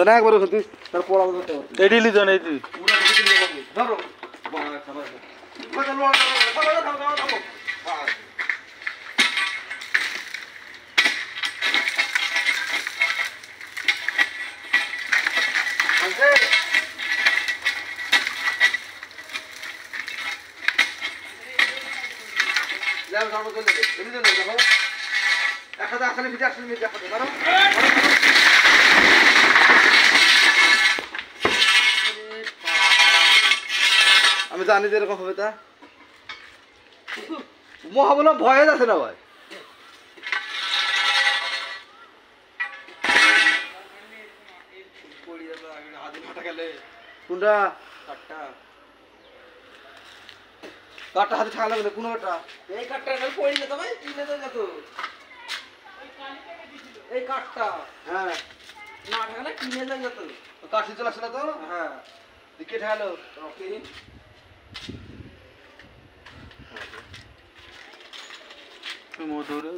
তো না একবার তুই তার পড়া করতে পারবি এডিলি তো নেই তুই পুরো কিছু নিয়ে যাবি ধরো খাবার কথা লোয়া থামো যাও ধরো চলে যাবে এমনি চলে দেখো একসাথে আসলে ভিজে আসলে ভিজে একসাথে ধরো আমি জানি যে এরকম হবে তা মহাবলা ভয়ে যাচ্ছে না ভাই কোনটা কাঠটা হাতে ঠাকা লাগবে কোন কাঠটা এই কাঠটা পড়ি না তো ভাই কিনে তো যত এই কাঠটা হ্যাঁ না ঠাকা না কিনে যাই যত কাঠি চলে আসে না তো হ্যাঁ দিকে ঠালো ওকে মধুরে